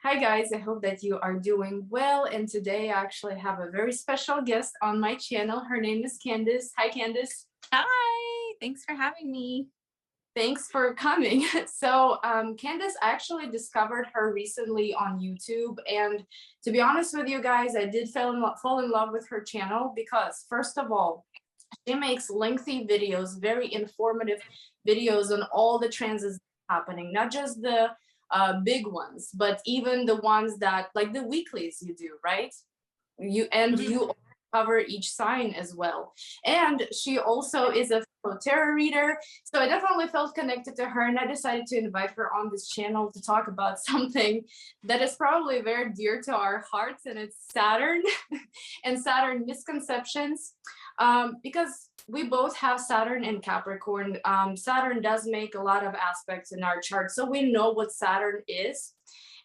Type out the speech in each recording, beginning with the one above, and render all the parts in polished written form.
Hi guys, I hope that you are doing well, and today I actually have a very special guest on my channel. Her name is Candace. Hi Candace. Hi, thanks for having me. Thanks for coming. Candace, I actually discovered her recently on YouTube, and to be honest with you guys, I did fall in love with her channel because, first of all, she makes lengthy videos, very informative videos on all the transits happening, not just the big ones, but even the ones that, like the weeklies you do, right? You cover each sign as well. And she also is a fellow tarot reader. So I definitely felt connected to her, and I decided to invite her on this channel to talk about something that is probably very dear to our hearts, and it's Saturn and Saturn misconceptions. Because we both have Saturn and Capricorn. Saturn does make a lot of aspects in our chart, so we know what Saturn is.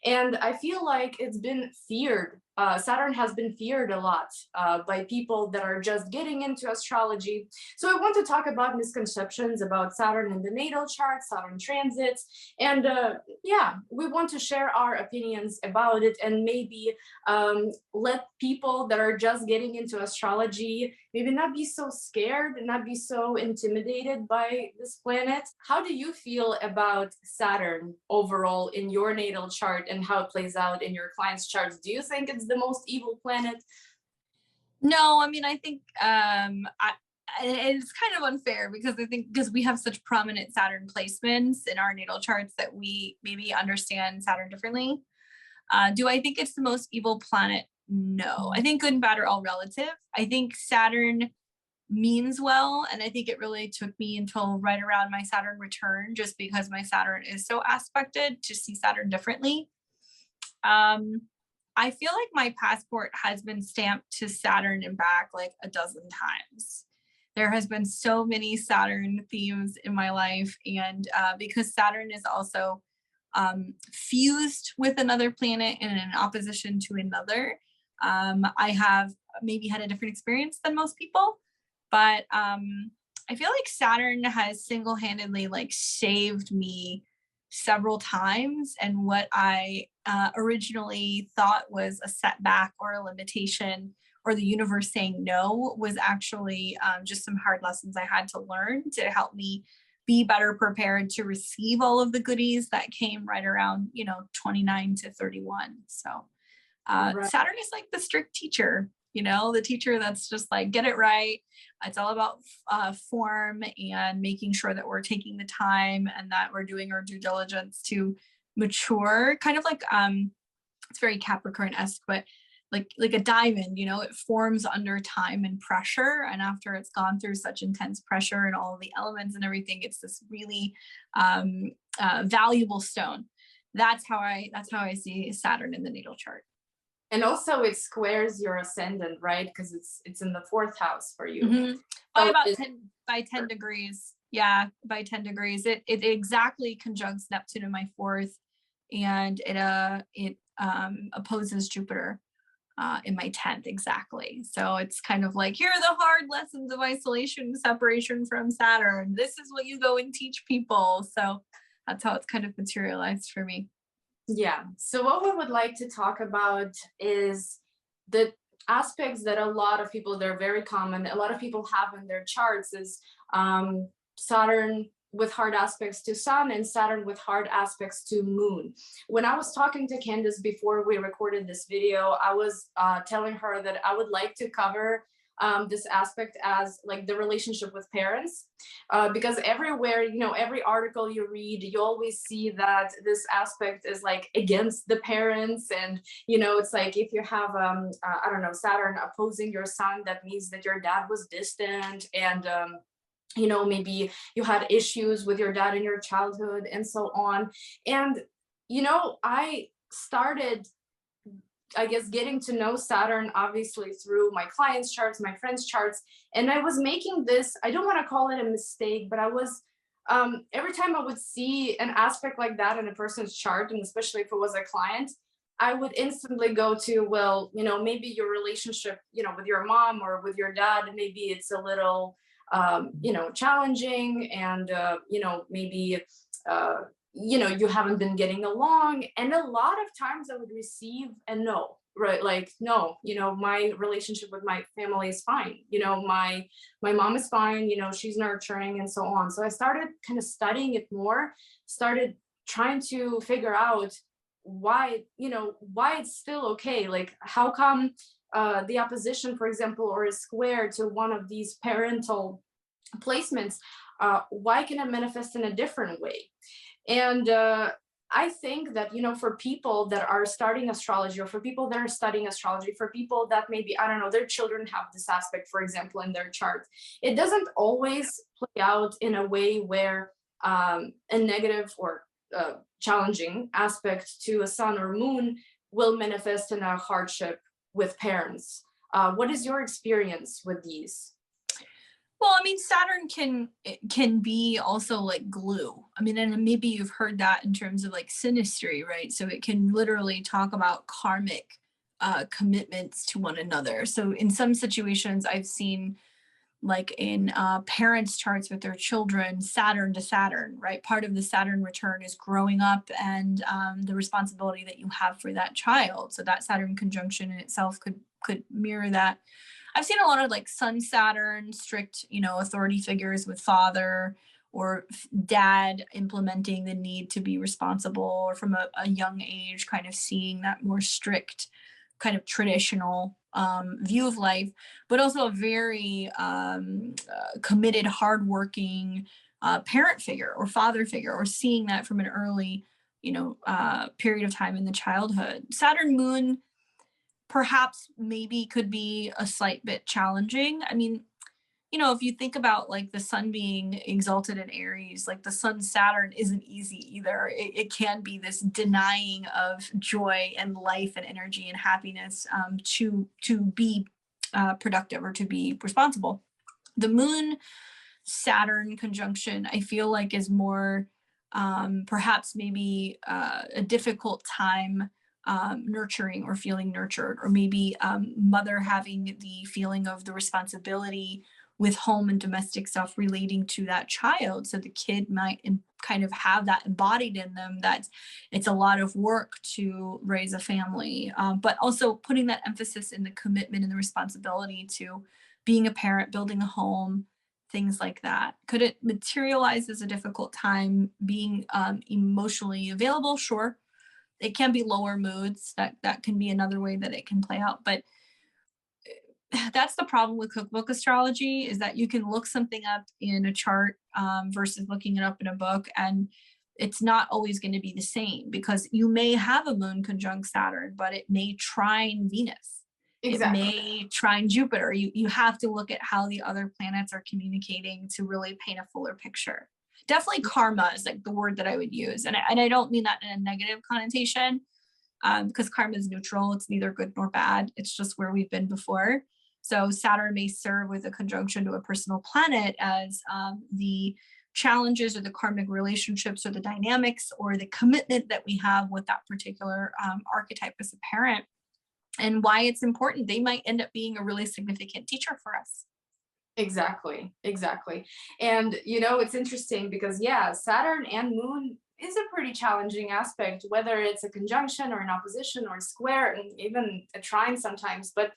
And I feel like it's been feared. Saturn has been feared a lot by people that are just getting into astrology. So I want to talk about misconceptions about Saturn in the natal chart, Saturn transits, and yeah, we want to share our opinions about it, and maybe let people that are just getting into astrology maybe not be so scared and not be so intimidated by this planet. How do you feel about Saturn overall in your natal chart and how it plays out in your clients' charts? Do you think it's the most evil planet? No, I mean, I think it's kind of unfair because I think because we have such prominent Saturn placements in our natal charts that we maybe understand Saturn differently. Do I think it's the most evil planet? No, I think good and bad are all relative. I think Saturn means well, and I think it really took me until right around my Saturn return, just because my Saturn is so aspected, to see Saturn differently. I feel like my passport has been stamped to Saturn and back like a dozen times. There has been so many Saturn themes in my life, and because Saturn is also fused with another planet in an opposition to another, I have maybe had a different experience than most people, but I feel like Saturn has single-handedly like saved me several times, and what I originally thought was a setback or a limitation or the universe saying no was actually just some hard lessons I had to learn to help me be better prepared to receive all of the goodies that came right around 29 to 31. So Right. Saturn is like the strict teacher, the teacher that's just like, get it right. It's all about form and making sure that we're taking the time and that we're doing our due diligence to mature, kind of like it's very Capricorn-esque, but like a diamond, it forms under time and pressure, and after it's gone through such intense pressure and all the elements and everything, it's this really valuable stone. That's how I see Saturn in the natal chart. And also it squares your ascendant, right? Because it's in the fourth house for you. Mm-hmm. By So about 10 degrees. Yeah, by 10 degrees. It exactly conjuncts Neptune in my fourth, and it opposes Jupiter in my 10th exactly. So it's kind of like, here are the hard lessons of isolation, separation from Saturn. This is what you go and teach people. So that's how it's kind of materialized for me. yeah, so what we would like to talk about is the aspects that a lot of people, they're very common, a lot of people have in their charts is Saturn with hard aspects to Sun and Saturn with hard aspects to Moon. When I was talking to Candace before we recorded this video, I was telling her that I would like to cover this aspect as like the relationship with parents, because everywhere, every article you read, you always see that this aspect is like against the parents. And it's like if you have I don't know, Saturn opposing your Sun, that means that your dad was distant, and maybe you had issues with your dad in your childhood and so on. And I started, I guess, getting to know Saturn obviously through my clients' charts, my friends' charts. And I was making this, I don't want to call it a mistake, but I was, every time I would see an aspect like that in a person's chart, and especially if it was a client, I would instantly go to, well, maybe your relationship, with your mom or with your dad, maybe it's a little, challenging, and, maybe, you haven't been getting along. And a lot of times I would receive a no, right? Like, no, my relationship with my family is fine. My mom is fine, she's nurturing and so on. So I started kind of studying it more, started trying to figure out why it's still okay. Like, how come the opposition, for example, or a square to one of these parental placements, why can it manifest in a different way? And I think that, for people that are starting astrology, or for people that are studying astrology, for people that maybe, I don't know, their children have this aspect, for example, in their chart, it doesn't always play out in a way where a negative or challenging aspect to a sun or moon will manifest in a hardship with parents. What is your experience with these? Well, I mean, Saturn can be also like glue. I mean, and maybe you've heard that in terms of like synastry, right? So it can literally talk about karmic commitments to one another. So in some situations, I've seen like in parents' charts with their children, Saturn to Saturn, right? Part of the Saturn return is growing up and the responsibility that you have for that child. So that Saturn conjunction in itself could mirror that. I've seen a lot of like Sun Saturn, strict, authority figures with father or dad implementing the need to be responsible, or from a young age, kind of seeing that more strict, kind of traditional view of life, but also a very committed, hardworking parent figure or father figure, or seeing that from an early, period of time in the childhood. Saturn Moon perhaps maybe could be a slight bit challenging. I mean, if you think about like the sun being exalted in Aries, like the sun Saturn isn't easy either. It can be this denying of joy and life and energy and happiness to be productive or to be responsible. The moon Saturn conjunction, I feel like, is more perhaps maybe a difficult time nurturing or feeling nurtured, or maybe mother having the feeling of the responsibility with home and domestic stuff relating to that child. So the kid might kind of have that embodied in them, that it's a lot of work to raise a family, but also putting that emphasis in the commitment and the responsibility to being a parent, building a home, things like that. Could it materialize as a difficult time being emotionally available? Sure. It can be lower moods. That can be another way that it can play out. But that's the problem with cookbook astrology, is that you can look something up in a chart versus looking it up in a book, and it's not always going to be the same, because you may have a moon conjunct Saturn, but it may trine Venus. Exactly. It may trine Jupiter. You have to look at how the other planets are communicating to really paint a fuller picture. Definitely karma is like the word that I would use. And I don't mean that in a negative connotation, because karma is neutral. It's neither good nor bad. It's just where we've been before. So Saturn may serve with a conjunction to a personal planet as the challenges or the karmic relationships or the dynamics or the commitment that we have with that particular archetype as a parent, and why it's important. They might end up being a really significant teacher for us. Exactly. And it's interesting because Saturn and Moon is a pretty challenging aspect, whether it's a conjunction or an opposition or a square, and even a trine sometimes. But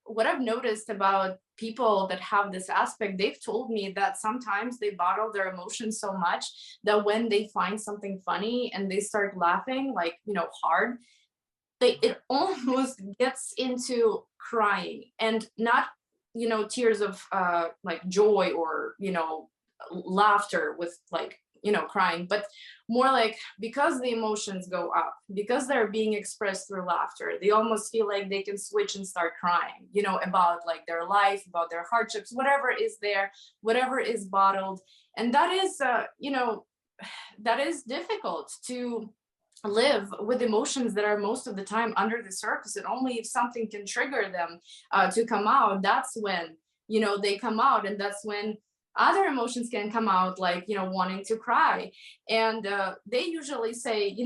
what I've noticed about people that have this aspect, they've told me that sometimes they bottle their emotions so much that when they find something funny and they start laughing, like, hard, it almost gets into crying, and not tears of like joy or laughter with like crying, but more like, because the emotions go up, because they're being expressed through laughter, they almost feel like they can switch and start crying about like their life, about their hardships, whatever is there, whatever is bottled. And that is that is difficult to live with emotions that are most of the time under the surface, and only if something can trigger them to come out, that's when they come out. And that's when other emotions can come out, like wanting to cry. And they usually say,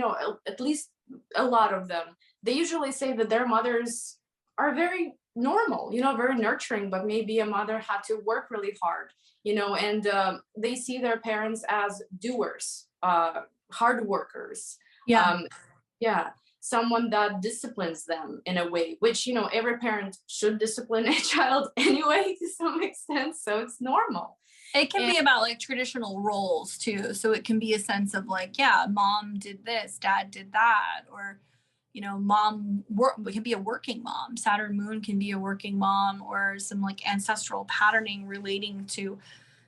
at least a lot of them, they usually say that their mothers are very normal, very nurturing, but maybe a mother had to work really hard, and they see their parents as doers, hard workers. Yeah. Yeah, someone that disciplines them in a way, which, you know, every parent should discipline a child anyway to some extent, so it's normal. It can And be about like traditional roles too. So it can be a sense of like, yeah, mom did this, dad did that, or, you know, it can be a working mom. Saturn moon can be a working mom, or some like ancestral patterning relating to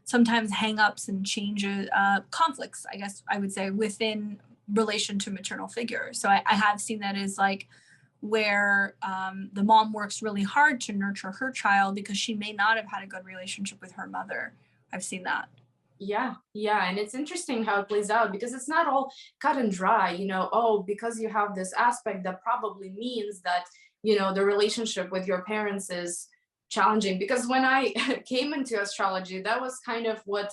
sometimes hangups and changes, conflicts, I guess I would say, within relation to maternal figure. So I have seen that as like where the mom works really hard to nurture her child because she may not have had a good relationship with her mother. I've seen that. yeah, yeah, and it's interesting how it plays out because it's not all cut and dry, you know, oh, because you have this aspect, that probably means that, you know, the relationship with your parents is challenging. Because when I came into astrology, that was kind of what,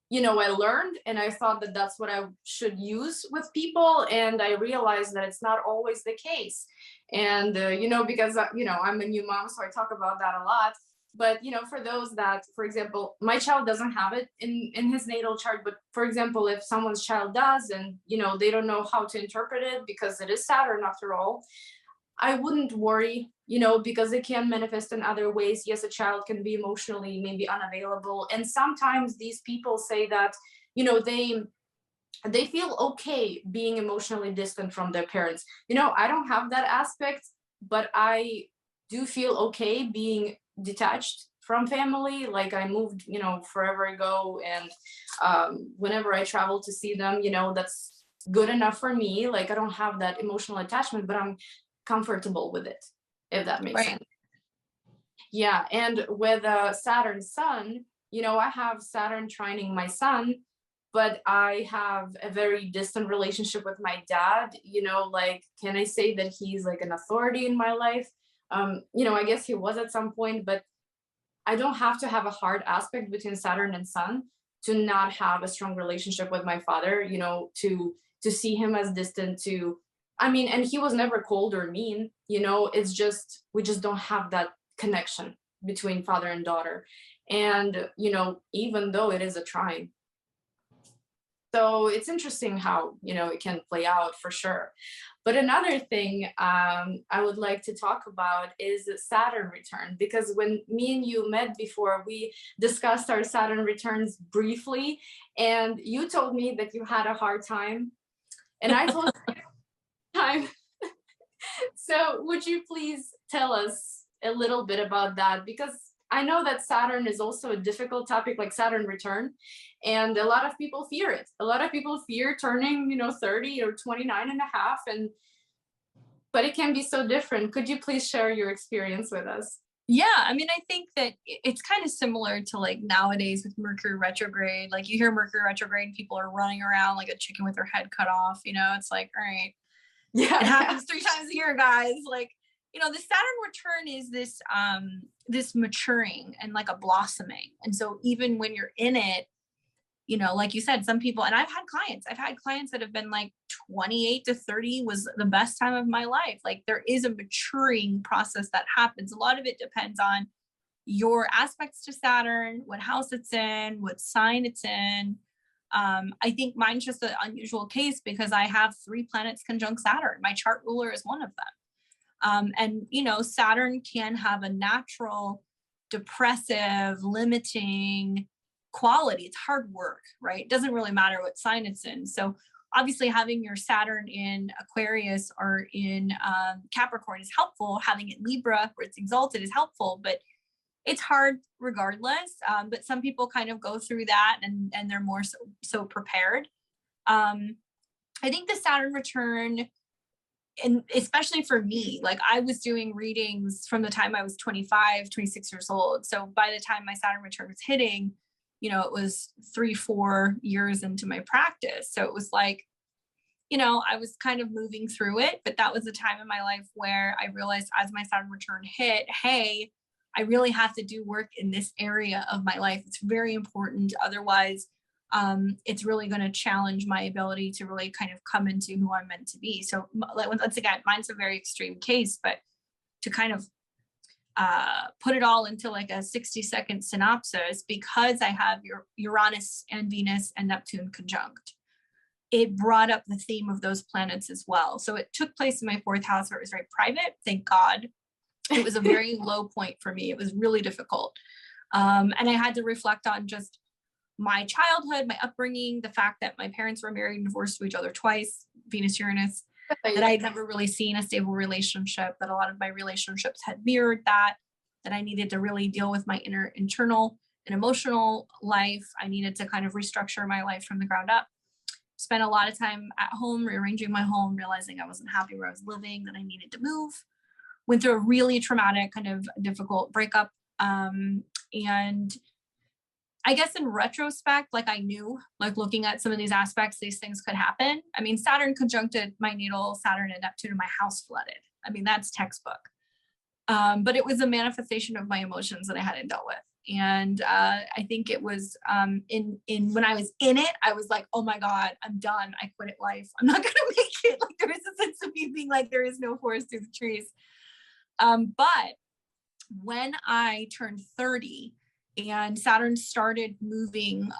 you know, I learned, and I thought that that's what I should use with people, and I realized that it's not always the case. And you know, because you know, I'm a new mom, so I talk about that a lot. But you know, for those that, for example, my child doesn't have it in his natal chart, but for example, if someone's child does, and you know, they don't know how to interpret it because it is Saturn after all, I wouldn't worry, you know, because it can manifest in other ways. Yes, a child can be emotionally maybe unavailable. And sometimes these people say that, you know, they feel okay being emotionally distant from their parents. You know, I don't have that aspect, but I do feel okay being detached from family. Like I moved, you know, forever ago, and whenever I travel to see them, you know, that's good enough for me. Like I don't have that emotional attachment, but I'm comfortable with it, if that makes Right. sense. Yeah, and with Saturn Sun, you know, I have Saturn trining my son, but I have a very distant relationship with my dad. You know, like, can I say that he's like an authority in my life? You know, I guess he was at some point, but I don't have to have a hard aspect between Saturn and Sun to not have a strong relationship with my father, you know, to see him as distant, to I mean, and he was never cold or mean, you know, it's just we just don't have that connection between father and daughter. And, you know, even though it is a trine. So it's interesting how, you know, it can play out for sure. But another thing I would like to talk about is Saturn return, because when me and you met before, we discussed our Saturn returns briefly, and you told me that you had a hard time, and I told you time. So would you please tell us a little bit about that? Because I know that Saturn is also a difficult topic, like Saturn return, and a lot of people fear it. A lot of people fear turning, you know, 30 or 29 and a half, and but it can be so different. Could you please share your experience with us? Yeah, I mean, I think that it's kind of similar to like nowadays with Mercury retrograde. Like you hear Mercury retrograde, people are running around like a chicken with their head cut off. You know, it's like, all right, Yeah, it yeah. happens 3 times a year, guys. Like, you know, the Saturn return is this this maturing and like a blossoming. And so even when you're in it, you know, like you said, some people, and I've had clients that have been like 28 to 30 was the best time of my life. Like there is a maturing process that happens. A lot of it depends on your aspects to Saturn, what house it's in, what sign it's in. I think mine's just an unusual case because I have 3 planets conjunct Saturn. My chart ruler is one of them. And, you know, Saturn can have a natural, depressive, limiting quality. It's hard work, right? It doesn't really matter what sign it's in. So obviously having your Saturn in Aquarius or in Capricorn is helpful. Having it Libra where it's exalted is helpful, but it's hard regardless. But some people kind of go through that and they're more so prepared. I think the Saturn return, and especially for me, like I was doing readings from the time I was 25, 26 years old. So by the time my Saturn return was hitting, you know, it was 3-4 years into my practice. So it was like, you know, I was kind of moving through it, but that was a time in my life where I realized as my Saturn return hit, hey, I really have to do work in this area of my life. It's very important. Otherwise, it's really going to challenge my ability to really kind of come into who I'm meant to be. So once again, mine's a very extreme case, but to kind of put it all into like a 60-second synopsis, because I have your Uranus and Venus and Neptune conjunct. it brought up the theme of those planets as well. So it took place in my 4th house where it was very private. Thank God. It was a very low point for me. It was really difficult. And I had to reflect on just my childhood, my upbringing, the fact that my parents were married and divorced to each other twice, Venus, Uranus, that I'd never really seen a stable relationship, that a lot of my relationships had mirrored that I needed to really deal with my internal and emotional life. I needed to kind of restructure my life from the ground up. Spent a lot of time at home, rearranging my home, realizing I wasn't happy where I was living, that I needed to move. Went through a really traumatic, kind of difficult breakup. And I guess in retrospect, like I knew, like looking at some of these aspects, these things could happen. I mean, Saturn conjuncted my natal, Saturn and Neptune, and my house flooded. I mean, that's textbook. But it was a manifestation of my emotions that I hadn't dealt with. And I think it was in when I was in it, I was like, oh my God, I'm done. I quit at life. I'm not gonna make it. Like there is a sense of me being like, there is no forest through the trees. But when I turned 30 and Saturn started moving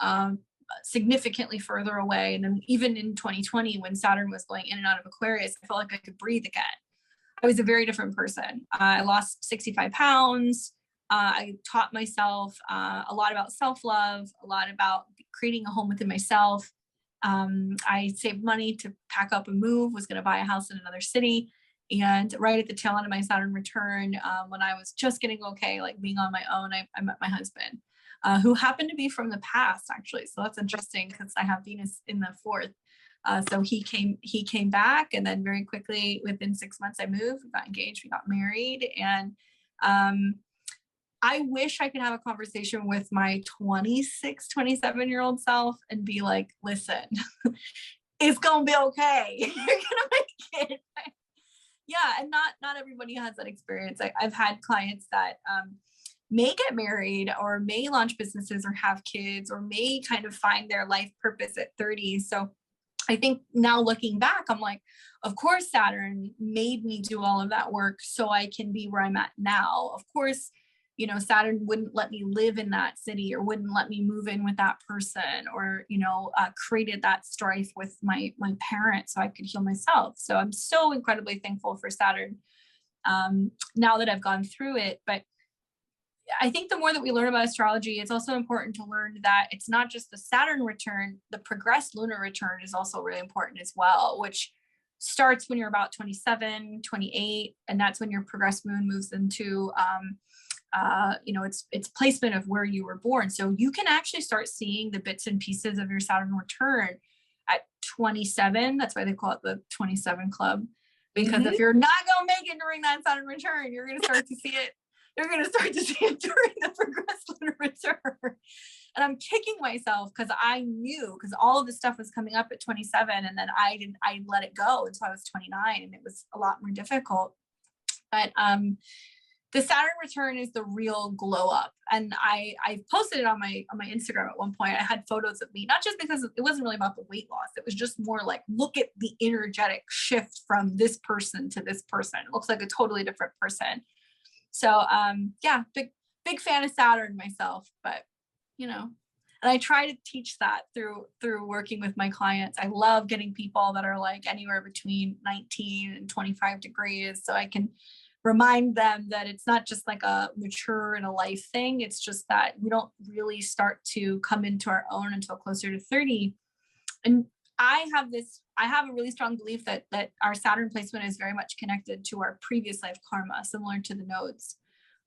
significantly further away, and then even in 2020, when Saturn was going in and out of Aquarius, I felt like I could breathe again. I was a very different person. I lost 65 pounds. I taught myself a lot about self-love, a lot about creating a home within myself. I saved money to pack up and move, was going to buy a house in another city. And right at the tail end of my Saturn return, when I was just getting okay, like being on my own, I met my husband, who happened to be from the past, actually. So that's interesting because I have Venus in the 4th. So he came back, and then very quickly, within 6 months, I moved, we got engaged, we got married. And I wish I could have a conversation with my 26, 27-year-old self and be like, listen, it's going to be okay. You're going to make it. Yeah. And not everybody has that experience. I've had clients that may get married or may launch businesses or have kids or may kind of find their life purpose at 30. So I think now looking back, I'm like, of course, Saturn made me do all of that work so I can be where I'm at now. Of course, you know, Saturn wouldn't let me live in that city or wouldn't let me move in with that person or, you know, created that strife with my parents so I could heal myself. So I'm so incredibly thankful for Saturn now that I've gone through it. But I think the more that we learn about astrology, it's also important to learn that it's not just the Saturn return, the progressed lunar return is also really important as well, which starts when you're about 27, 28, and that's when your progressed moon moves into, you know, its placement of where you were born. So you can actually start seeing the bits and pieces of your Saturn return at 27. That's why they call it the 27 club, because if you're not going to make it during that Saturn return, you're going to start to see it. You're going to start to see it during the progressed lunar return. And I'm kicking myself because I knew, because all of this stuff was coming up at 27, and then I let it go until I was 29, and it was a lot more difficult. But the Saturn return is the real glow up. And I posted it on my Instagram at one point. I had photos of me, not just because it wasn't really about the weight loss. It was just more like, look at the energetic shift from this person to this person. It looks like a totally different person. So yeah, big fan of Saturn myself, but you know, and I try to teach that through working with my clients. I love getting people that are like anywhere between 19 and 25 degrees. So I can remind them that it's not just like a mature in a life thing. It's just that we don't really start to come into our own until closer to 30. And I have a really strong belief that our Saturn placement is very much connected to our previous life karma, similar to the nodes.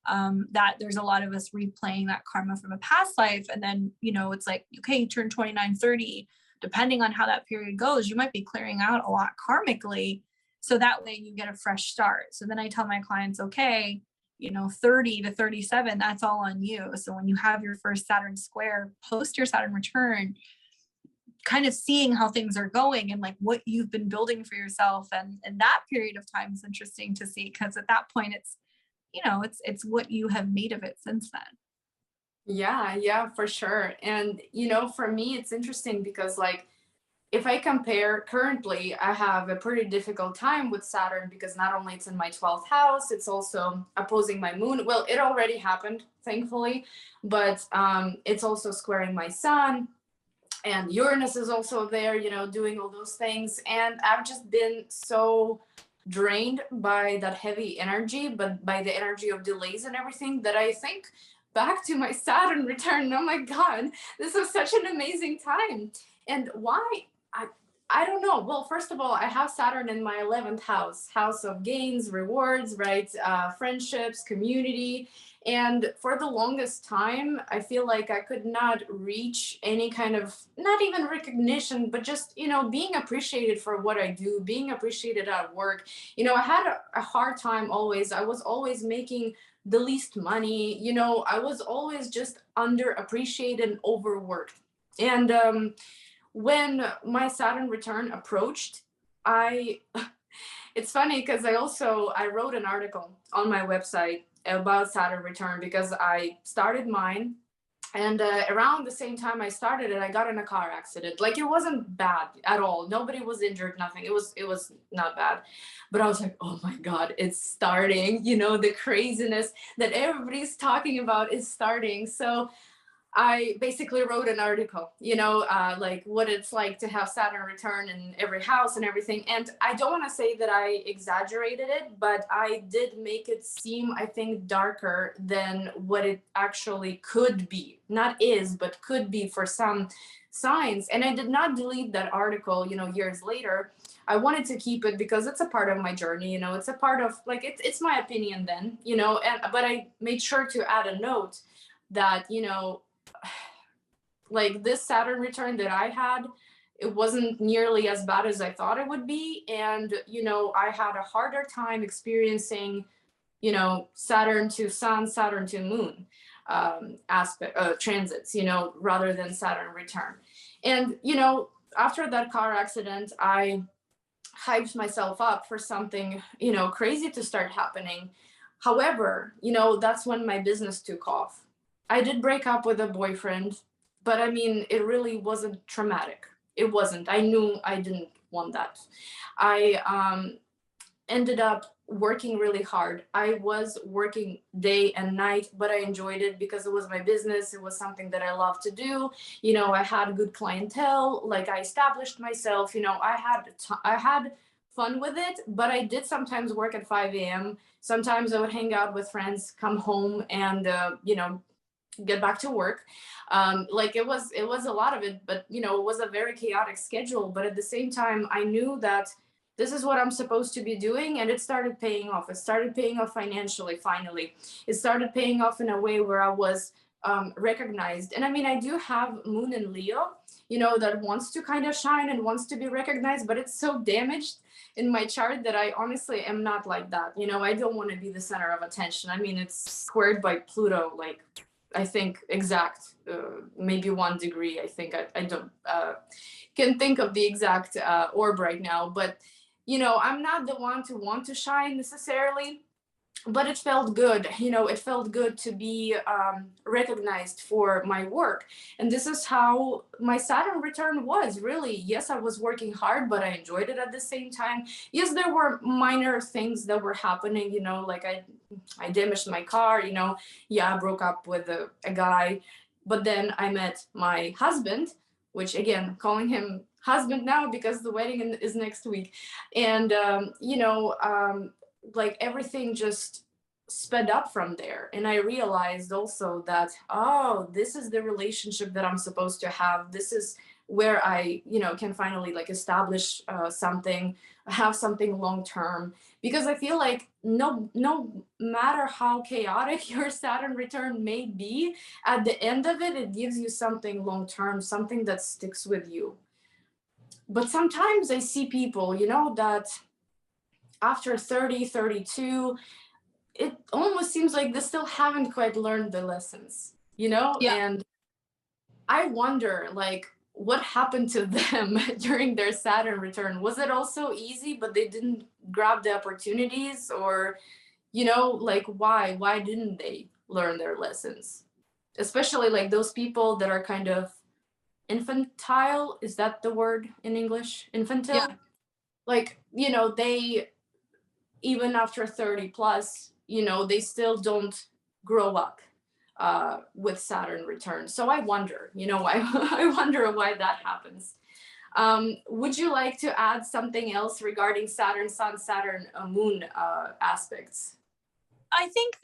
That there's a lot of us replaying that karma from a past life. And then, you know, it's like, okay, you turn 29, 30, depending on how that period goes, you might be clearing out a lot karmically. So that way you get a fresh start. So then I tell my clients, okay, you know, 30 to 37, that's all on you. So when you have your first Saturn square, post your Saturn return, kind of seeing how things are going and like what you've been building for yourself. And that period of time is interesting to see, because at that point it's, you know, it's what you have made of it since then. Yeah, for sure. And, you know, for me, it's interesting because like, if I compare currently, I have a pretty difficult time with Saturn because not only it's in my 12th house, it's also opposing my moon. Well, it already happened, thankfully, but it's also squaring my sun. and Uranus is also there, you know, doing all those things. And I've just been so drained by that heavy energy, but by the energy of delays and everything, that I think back to my Saturn return. Oh my God, this was such an amazing time. And why? I don't know. Well, first of all, I have Saturn in my 11th house, house of gains, rewards, right? Friendships, community. And for the longest time, I feel like I could not reach any kind of, not even recognition, but just, you know, being appreciated for what I do, being appreciated at work. You know, I had a hard time always. I was always making the least money. You know, I was always just underappreciated and overworked. And when my Saturn return approached, I it's funny because I wrote an article on my website about Saturn return because I started mine, and around the same time I started it, I got in a car accident. Like, it wasn't bad at all. Nobody was injured, nothing. It was not bad. But I was like, oh my God, it's starting. You know, the craziness that everybody's talking about is starting. So I basically wrote an article, you know, like what it's like to have Saturn return in every house and everything. And I don't want to say that I exaggerated it, but I did make it seem, I think, darker than what it actually could be. Not is, but could be for some signs. And I did not delete that article, you know, years later. I wanted to keep it because it's a part of my journey, you know, it's a part of, like, it's my opinion then, you know, and but I made sure to add a note that, you know, like, this Saturn return that I had, it wasn't nearly as bad as I thought it would be. And, you know, I had a harder time experiencing, you know, Saturn to Sun, Saturn to Moon aspect transits, you know, rather than Saturn return. And, you know, after that car accident, I hyped myself up for something, you know, crazy to start happening. However, you know, that's when my business took off. I did break up with a boyfriend, but I mean, it really wasn't traumatic. It wasn't. I knew I didn't want that. I ended up working really hard. I was working day and night, but I enjoyed it because it was my business. It was something that I love to do. You know, I had good clientele. Like, I established myself. You know, I had fun with it, but I did sometimes work at 5 a.m. Sometimes I would hang out with friends, come home, and you know, get back to work. Like, it was a lot of it, but you know, it was a very chaotic schedule. But at the same time, I knew that this is what I'm supposed to be doing, and it started paying off. It started paying off financially. Finally, it started paying off in a way where I was recognized. And I mean, I do have Moon in Leo, you know, that wants to kind of shine and wants to be recognized, but it's so damaged in my chart that I honestly am not like that. You know, I don't want to be the center of attention. I mean, it's squared by Pluto, like, I think exact, maybe 1 degree. I think I don't can think of the exact orb right now, but you know, I'm not the one to want to shine necessarily, but it felt good. You know, it felt good to be recognized for my work. And this is how my Saturn return was, really. Yes, I was working hard, but I enjoyed it at the same time. Yes, there were minor things that were happening, you know, like I damaged my car, you know. Yeah, I broke up with a guy, but then I met my husband, which, again, calling him husband now because the wedding is next week. And you know, like, everything just sped up from there. And I realized also that, oh, this is the relationship that I'm supposed to have. This is where I, you know, can finally, like, establish something, have something long term. Because I feel like no matter how chaotic your Saturn return may be, at the end of it, it gives you something long term, something that sticks with you. But sometimes I see people, you know, that after 30, 32, it almost seems like they still haven't quite learned the lessons, you know? Yeah. And I wonder, like, what happened to them during their Saturn return? Was it also easy, but they didn't grab the opportunities? Or, you know, like, why didn't they learn their lessons? Especially like those people that are kind of infantile. Is that the word in English? Yeah. Infantile? Like, you know, they, even after 30 plus, you know, they still don't grow up. with Saturn return. So I wonder, why I wonder why that happens. Would you like to add something else regarding Saturn Sun, Saturn Moon aspects? I think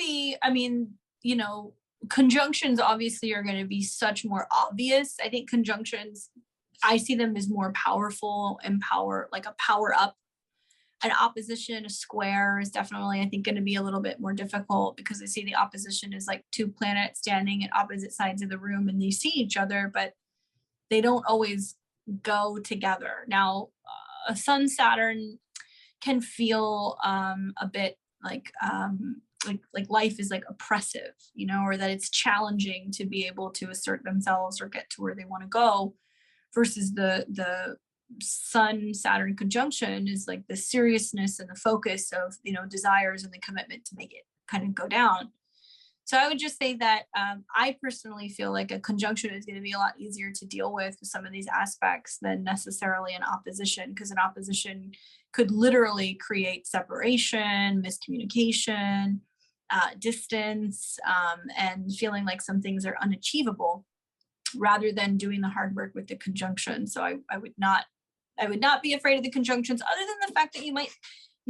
conjunctions obviously are going to be such more obvious. I think conjunctions, I see them as more powerful and like a power up. An opposition, a square is definitely, I think, going to be a little bit more difficult, because I see the opposition is like two planets standing at opposite sides of the room and they see each other, but they don't always go together. Now, a Sun Saturn can feel a bit like life is like oppressive, or that it's challenging to be able to assert themselves or get to where they want to go, versus the Sun Saturn conjunction is like the seriousness and the focus of desires and the commitment to make it kind of go down. So I would just say that I personally feel like a conjunction is going to be a lot easier to deal with some of these aspects than necessarily an opposition, because an opposition could literally create separation, miscommunication, distance, and feeling like some things are unachievable, rather than doing the hard work with the conjunction. So I would not be afraid of the conjunctions, other than the fact that you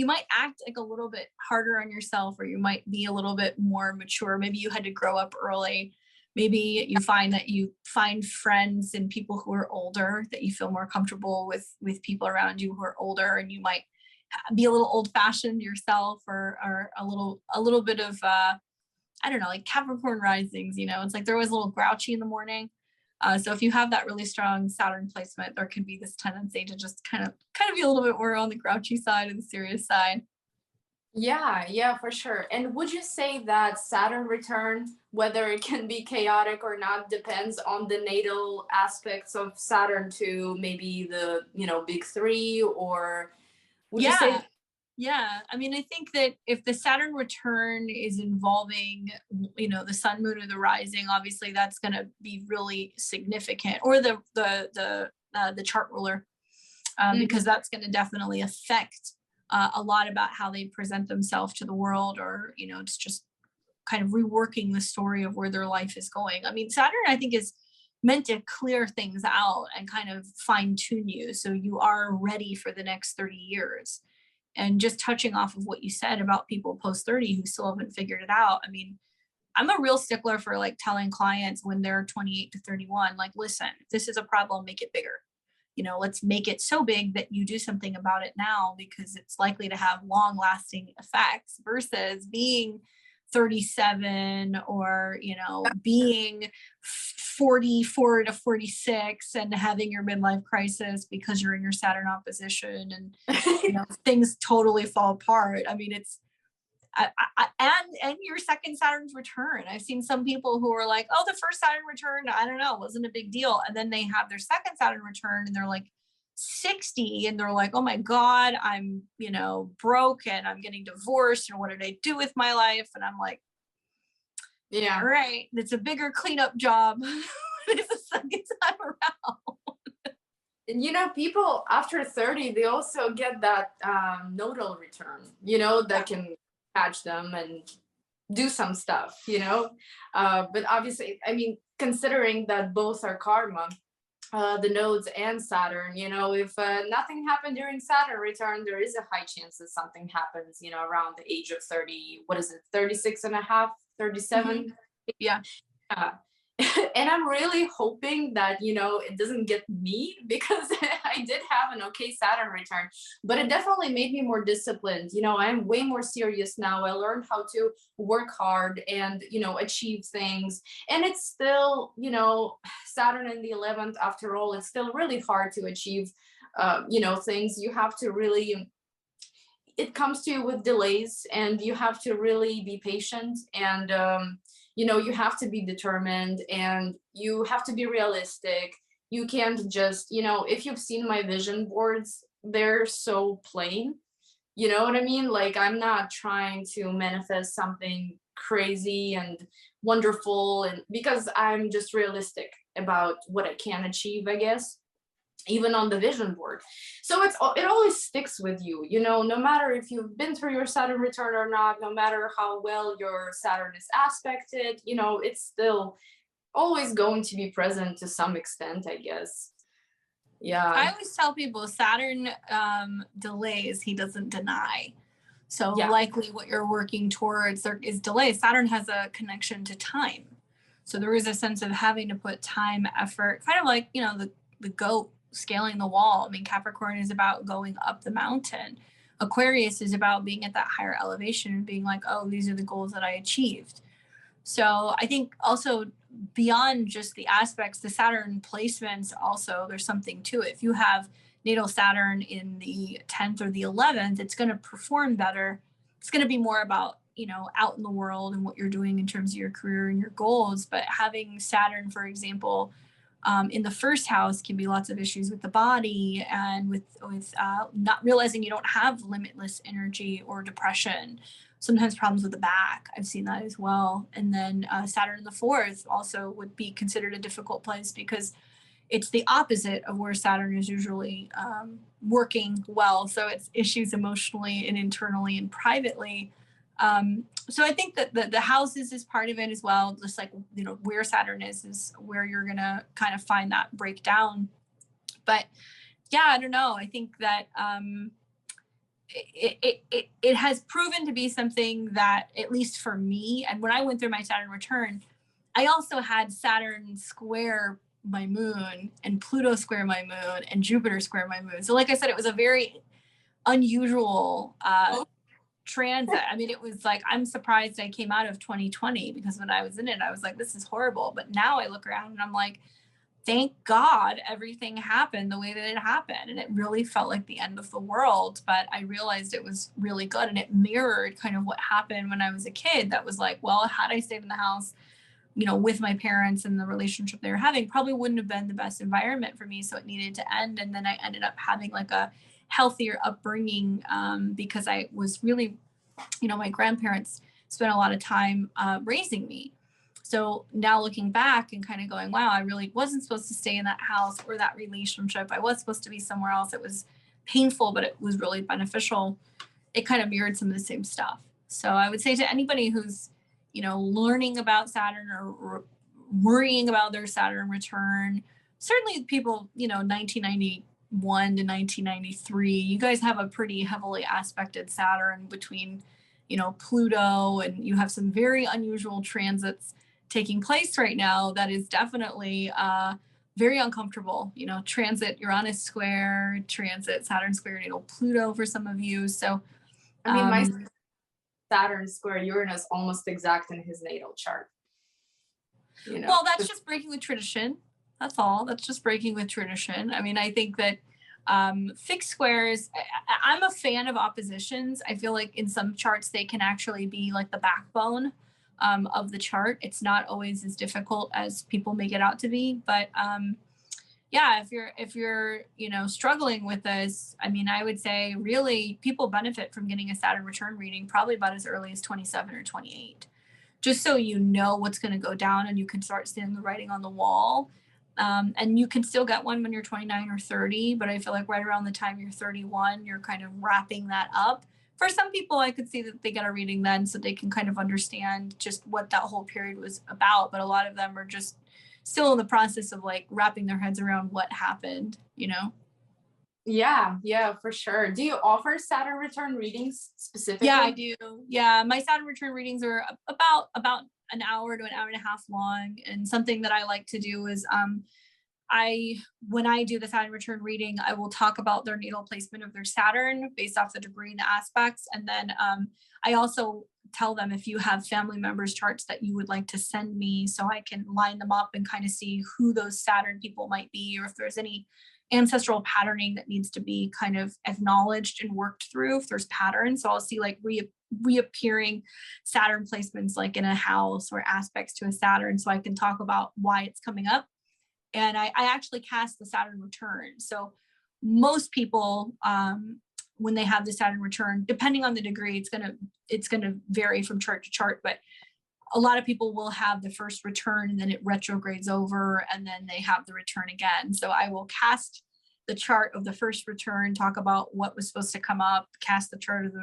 might act like a little bit harder on yourself, or you might be a little bit more mature. Maybe you had to grow up early. Maybe you find that you find friends and people who are older, that you feel more comfortable with people around you who are older, and you might be a little old-fashioned yourself, or a little bit of I don't know, like Capricorn risings, it's like they're always a little grouchy in the morning. So if you have that really strong Saturn placement, there can be this tendency to just kind of be a little bit more on the grouchy side and the serious side. Yeah, for sure. And would you say that Saturn return, whether it can be chaotic or not, depends on the natal aspects of Saturn to maybe the, big three, or would you say? Yeah. I mean, I think that if the Saturn return is involving, the sun, moon, or the rising, obviously that's going to be really significant, or the chart ruler, because that's going to definitely affect a lot about how they present themselves to the world, or, it's just kind of reworking the story of where their life is going. I mean, Saturn, I think, is meant to clear things out and kind of fine tune you, so you are ready for the next 30 years. And just touching off of what you said about people post 30 who still haven't figured it out. I mean, I'm a real stickler for like telling clients when they're 28 to 31, like, listen, if this is a problem, make it bigger. Let's make it so big that you do something about it now, because it's likely to have long lasting effects, versus being 37, or, being 44 to 46 and having your midlife crisis because you're in your Saturn opposition, and things totally fall apart. I mean, it's and your second Saturn's return. I've seen some people who are like, oh, the first Saturn return, I don't know, wasn't a big deal, and then they have their second Saturn return and they're like 60, and they're like, oh my God, I'm broke and I'm getting divorced, and what did I do with my life? And I'm like, yeah, right, it's a bigger cleanup job. It's the second time around. People after 30, they also get that nodal return, that can catch them and do some stuff, but obviously, I mean, considering that both are karma, the nodes and Saturn, if nothing happened during Saturn return, there is a high chance that something happens, around the age of 30, what is it, 36 and a half, 37? Mm-hmm. Yeah. And I'm really hoping that, it doesn't get me, because I did have an okay Saturn return, but it definitely made me more disciplined. I'm way more serious now. I learned how to work hard and, achieve things. And it's still, Saturn in the 11th, after all, it's still really hard to achieve, things. You have to really, it comes to you with delays, and you have to really be patient, and, you have to be determined, and you have to be realistic. You can't just, if you've seen my vision boards, they're so plain. You know what I mean? Like, I'm not trying to manifest something crazy and wonderful, and because I'm just realistic about what I can achieve, I guess. even on the vision board. So it always sticks with you, you know, no matter if you've been through your Saturn return or not, no matter how well your Saturn is aspected, you know, it's still always going to be present to some extent, I guess. Yeah. I always tell people Saturn delays, he doesn't deny. So Yeah. likely what you're working towards there is delay. Saturn has a connection to time. So there is a sense of having to put time, effort, kind of like, you know, the goat scaling the wall. I mean, Capricorn is about going up the mountain. Aquarius is about being at that higher elevation and being like, oh, these are the goals that I achieved. So I think also beyond just the aspects, the Saturn placements also, there's something to it. If you have natal Saturn in the 10th or the 11th, it's going to perform better. It's going to be more about, you know, out in the world and what you're doing in terms of your career and your goals. But having Saturn, for example, in the first house can be lots of issues with the body and with not realizing you don't have limitless energy or depression. Sometimes problems with the back. I've seen that as well. And then Saturn in the fourth also would be considered a difficult place because it's the opposite of where Saturn is usually working well. So it's issues emotionally and internally and privately. So I think that the houses is part of it as well. Just like, you know, where Saturn is where you're going to kind of find that breakdown. But yeah, I don't know. I think that it has proven to be something that, at least for me, and when I went through my Saturn return, I also had Saturn square my moon and Pluto square my moon and Jupiter square my moon. So like I said, it was a very unusual transit. I mean, it was like, I'm surprised I came out of 2020 because when I was in it, I was like, this is horrible. But now I look around and I'm like, thank God everything happened the way that it happened. And it really felt like the end of the world. But I realized it was really good. And it mirrored kind of what happened when I was a kid. That was like, well, had I stayed in the house, you know, with my parents and the relationship they were having, probably wouldn't have been the best environment for me. So it needed to end. And then I ended up having like a healthier upbringing because I was really, you know, my grandparents spent a lot of time raising me. So now looking back and kind of going, wow, I really wasn't supposed to stay in that house or that relationship. I was supposed to be somewhere else. It was painful, but it was really beneficial. It kind of mirrored some of the same stuff. So I would say to anybody who's, you know, learning about Saturn or worrying about their Saturn return, certainly people, you know, 1991 to 1993, you guys have a pretty heavily aspected Saturn between, you know, Pluto, and you have some very unusual transits taking place right now that is definitely very uncomfortable. You know, transit Uranus square, transit Saturn square, natal Pluto for some of you. So I mean, my Saturn square Uranus almost exact in his natal chart. You know? Well, that's just breaking with tradition. That's all. That's just breaking with tradition. I mean, I think that fixed squares, I'm a fan of oppositions. I feel like in some charts they can actually be like the backbone of the chart. It's not always as difficult as people make it out to be, but yeah, if you're you know, struggling with this, I mean, I would say really people benefit from getting a Saturn return reading probably about as early as 27 or 28, just so you know what's going to go down and you can start seeing the writing on the wall. And you can still get one when you're 29 or 30, but I feel like right around the time you're 31, you're kind of wrapping that up. For some people, I could see that they get a reading then so they can kind of understand just what that whole period was about. But a lot of them are just still in the process of like wrapping their heads around what happened, you know? Yeah, for sure. Do you offer Saturn return readings specifically? Yeah, I do. Yeah, my Saturn return readings are about an hour to an hour and a half long. And something that I like to do is when I do the Saturn return reading, I will talk about their natal placement of their Saturn based off the degree and the aspects. And then I also tell them if you have family members charts that you would like to send me so I can line them up and kind of see who those Saturn people might be, or if there's any ancestral patterning that needs to be kind of acknowledged and worked through, if there's patterns. So I'll see like reappearing Saturn placements like in a house or aspects to a Saturn, so I can talk about why it's coming up. And I actually cast the Saturn return. So most people, when they have the Saturn return, depending on the degree, it's gonna vary from chart to chart, but a lot of people will have the first return and then it retrogrades over and then they have the return again. So I will cast the chart of the first return, talk about what was supposed to come up, cast the chart of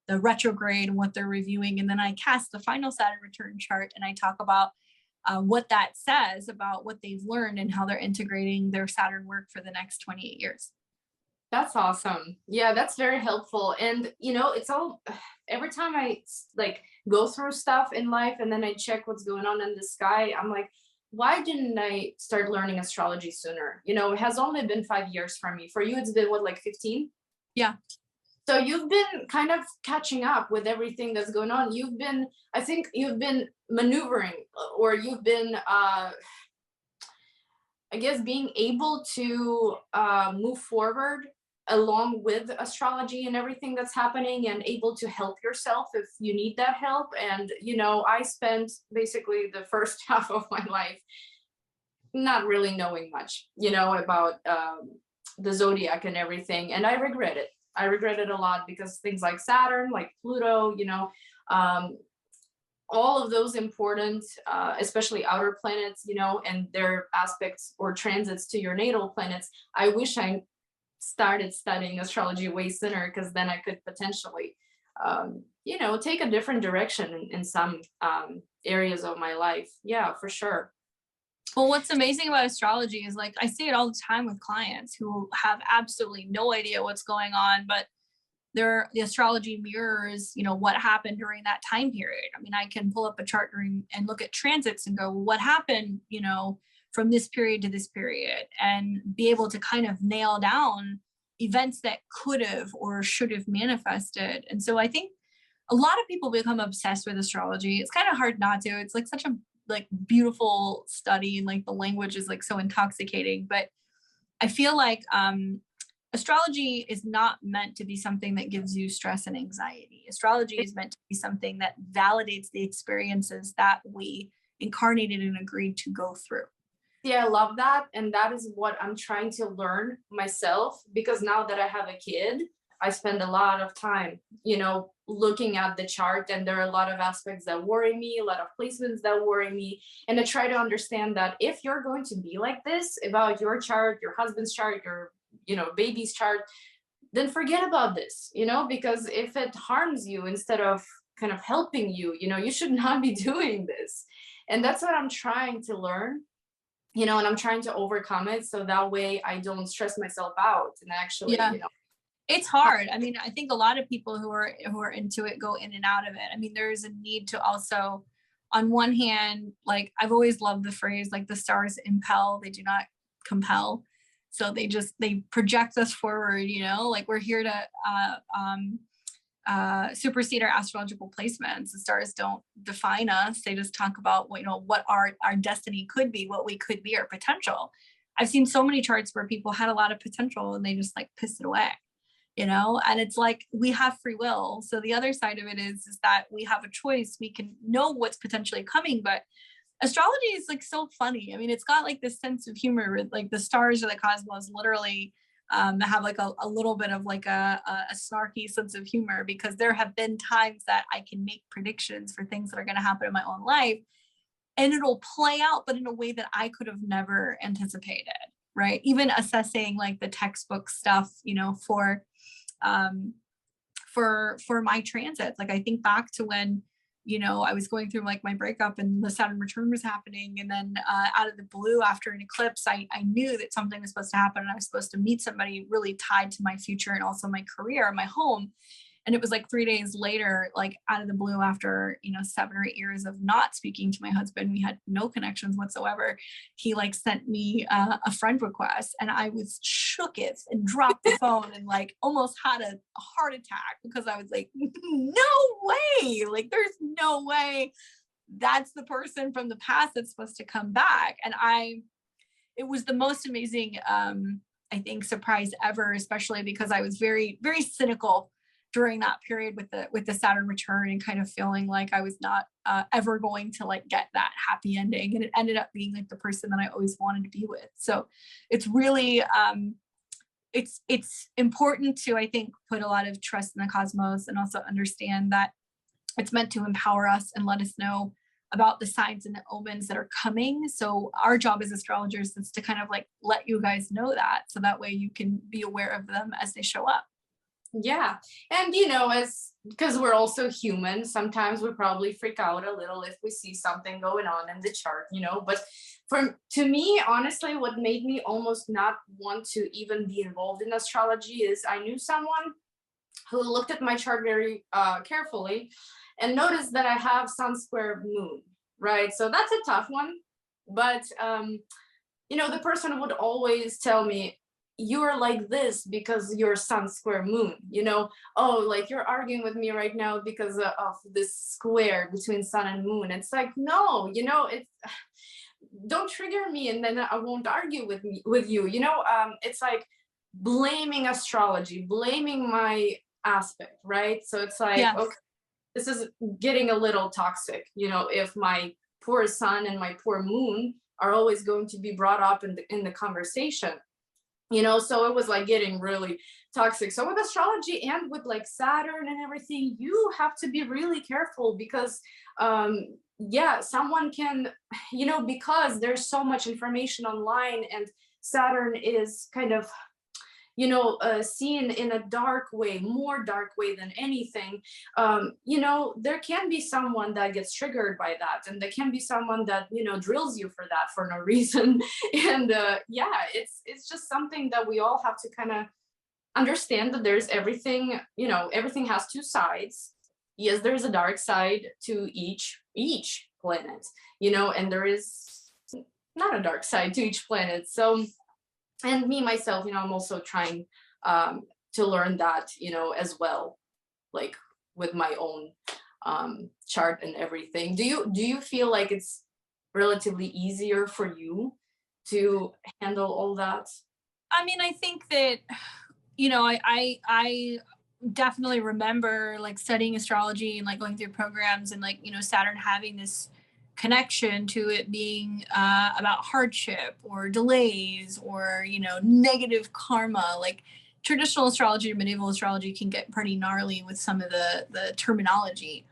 the retrograde and what they're reviewing, and then I cast the final Saturn return chart and I talk about what that says about what they've learned and how they're integrating their Saturn work for the next 28 years. That's awesome. Yeah, that's very helpful. And it's all, every time I like go through stuff in life and then I check what's going on in the sky, I'm like, why didn't I start learning astrology sooner? It has only been 5 years for me. For you, it's been what, like 15? Yeah. So you've been kind of catching up with everything that's going on. I think you've been maneuvering, or you've been, I guess, being able to move forward along with astrology and everything that's happening, and able to help yourself if you need that help. And I spent basically the first half of my life not really knowing much about the zodiac and everything, and I regret it. I regret it a lot, because things like Saturn, like Pluto, all of those important, especially outer planets, and their aspects or transits to your natal planets. I wish I started studying astrology way sooner, because then I could potentially, take a different direction in some areas of my life. Yeah, for sure. Well, what's amazing about astrology is, like, I see it all the time with clients who have absolutely no idea what's going on, but the astrology mirrors, what happened during that time period. I mean, I can pull up a chart and look at transits and go, well, what happened, from this period to this period, and be able to kind of nail down events that could have or should have manifested. And so I think a lot of people become obsessed with astrology. It's kind of hard not to. It's like such a beautiful study, and like the language is like so intoxicating. But I feel like astrology is not meant to be something that gives you stress and anxiety. Astrology is meant to be something that validates the experiences that we incarnated and agreed to go through. Yeah, I love that. And that is what I'm trying to learn myself, because now that I have a kid, I spend a lot of time, looking at the chart, and there are a lot of aspects that worry me, a lot of placements that worry me. And I try to understand that if you're going to be like this about your chart, your husband's chart, your, baby's chart, then forget about this, because if it harms you instead of kind of helping you, you should not be doing this. And that's what I'm trying to learn. And I'm trying to overcome it, so that way I don't stress myself out and actually, yeah. It's hard. I mean, I think a lot of people who are into it go in and out of it. I mean, there's a need to also, on one hand, like, I've always loved the phrase, like, the stars impel, they do not compel. So they project us forward, like, we're here to supersede our astrological placements. The stars don't define us. They just talk about what our destiny could be, what we could be, our potential. I've seen so many charts where people had a lot of potential and they just like pissed it away, and it's like, we have free will. So the other side of it is that we have a choice. We can know what's potentially coming, but astrology is like so funny. I mean, it's got like this sense of humor with, like, the stars of the cosmos literally have like a little bit of like a snarky sense of humor, because there have been times that I can make predictions for things that are going to happen in my own life, and it'll play out, but in a way that I could have never anticipated, right? Even assessing like the textbook stuff, for my transits. Like, I think back to when, I was going through like my breakup and the Saturn return was happening. And then out of the blue, after an eclipse, I knew that something was supposed to happen, and I was supposed to meet somebody really tied to my future and also my career, my home. And it was like 3 days later, like out of the blue, after, 7 or 8 years of not speaking to my husband, we had no connections whatsoever. He like sent me a friend request, and I was shooketh and dropped the phone and like almost had a heart attack, because I was like, no way, like, there's no way that's the person from the past that's supposed to come back. And it was the most amazing, I think, surprise ever, especially because I was very, very cynical during that period with the Saturn return, and kind of feeling like I was not ever going to like get that happy ending. And it ended up being like the person that I always wanted to be with. So it's really, it's important to, I think, put a lot of trust in the cosmos, and also understand that it's meant to empower us and let us know about the signs and the omens that are coming. So our job as astrologers is to kind of like let you guys know that, so that way you can be aware of them as they show up. Yeah. And you know, as because we're also human, sometimes we probably freak out a little if we see something going on in the chart, you know. But to me, honestly, what made me almost not want to even be involved in astrology is I knew someone who looked at my chart very carefully and noticed that I have sun square moon, right? So that's a tough one. But you know, the person would always tell me, you're like this because you're sun square moon, you know. Oh, like you're arguing with me right now because of this square between sun and moon. It's like, no, you know, it's don't trigger me and then I won't argue with you, you know. It's like blaming astrology, blaming my aspect, right? So it's like, Yes. okay, this is getting a little toxic, you know, if my poor sun and my poor moon are always going to be brought up in the conversation, you know. So it was like getting really toxic. So with astrology and with like Saturn and everything, you have to be really careful because yeah, someone can, you know, because there's so much information online and Saturn is kind of, you know, seen in a dark way, more dark way than anything. You know, there can be someone that gets triggered by that, and there can be someone that, you know, drills you for that for no reason. And yeah, it's just something that we all have to kind of understand, that there's everything, you know, everything has two sides. Yes, there's a dark side to each planet, you know, and there is not a dark side to each planet. So, and me myself, you know, I'm also trying to learn that, you know, as well, like with my own chart and everything. Do you feel like it's relatively easier for you to handle all that? I mean, I think that, you know, I definitely remember like studying astrology and like going through programs and like, you know, Saturn having this connection to it being about hardship or delays or, you know, negative karma. Like traditional astrology or medieval astrology can get pretty gnarly with some of the terminology.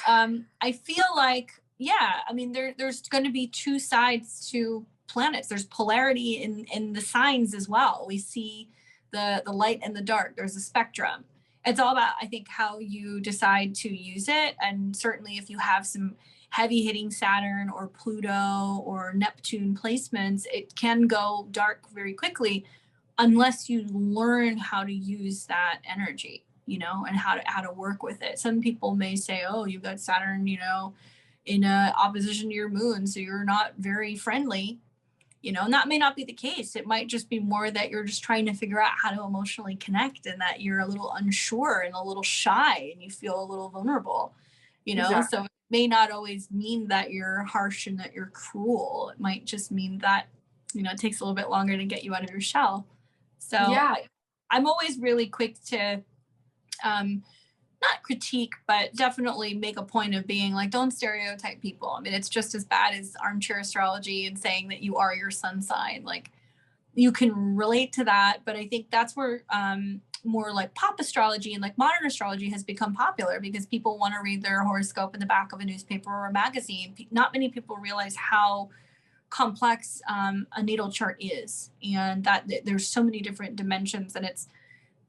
I feel like, yeah, I mean, there's going to be two sides to planets. There's polarity in the signs as well. We see the light and the dark. There's a spectrum. It's all about, I think, how you decide to use it. And certainly if you have some heavy hitting Saturn or Pluto or Neptune placements, it can go dark very quickly unless you learn how to use that energy, you know, and how to work with it. Some people may say, oh, you've got Saturn, you know, in a opposition to your moon, so you're not very friendly, you know. And that may not be the case. It might just be more that you're just trying to figure out how to emotionally connect and that you're a little unsure and a little shy and you feel a little vulnerable, you know. Exactly. So it may not always mean that you're harsh and that you're cruel. It might just mean that, you know, it takes a little bit longer to get you out of your shell. So Yeah. I'm always really quick to not critique, but definitely make a point of being like, don't stereotype people. I mean, it's just as bad as armchair astrology and saying that you are your sun sign. Like, you can relate to that, but I think that's where more like pop astrology and like modern astrology has become popular because people want to read their horoscope in the back of a newspaper or a magazine. Not many people realize how complex a natal chart is, and that there's so many different dimensions, and it's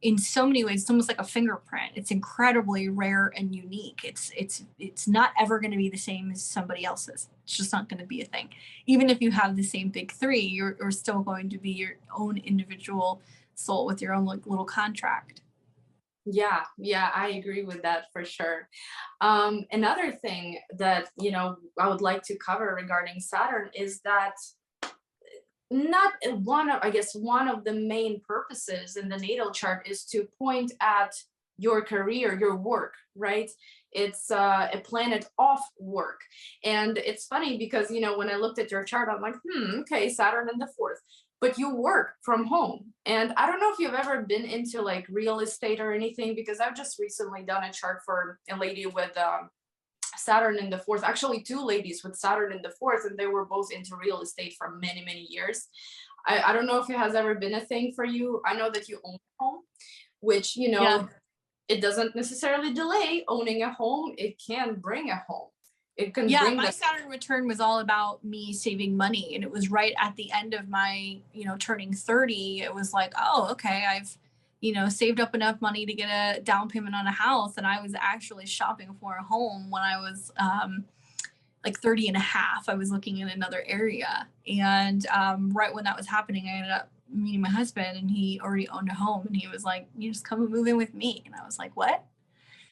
in so many ways it's almost like a fingerprint. It's incredibly rare and unique. It's not ever going to be the same as somebody else's. It's just not going to be a thing. Even if you have the same big three, you're still going to be your own individual soul with your own like little contract. Yeah, yeah, I agree with that for sure. Another thing that, you know, I would like to cover regarding Saturn is that not one of, I guess, one of the main purposes in the natal chart is to point at your career, your work, right? It's a planet of work. And it's funny because, you know, when I looked at your chart, I'm like, okay, Saturn in the fourth, but you work from home. And I don't know if you've ever been into like real estate or anything, because I've just recently done a chart for a lady with Saturn in the fourth, actually two ladies with Saturn in the fourth, and they were both into real estate for many, many years. I don't know if it has ever been a thing for you. I know that you own a home, which, you Yeah. know, it doesn't necessarily delay owning a home. It can bring a home. it can Yeah, bring my that. Saturn return was all about me saving money. And it was right at the end of my, turning 30. It was like, oh, okay, I've, saved up enough money to get a down payment on a house. And I was actually shopping for a home when I was like 30 and a half. I was looking in another area. And right when that was happening, I ended up meeting my husband, and he already owned a home. And he was like, you just come and move in with me. And I was like, what?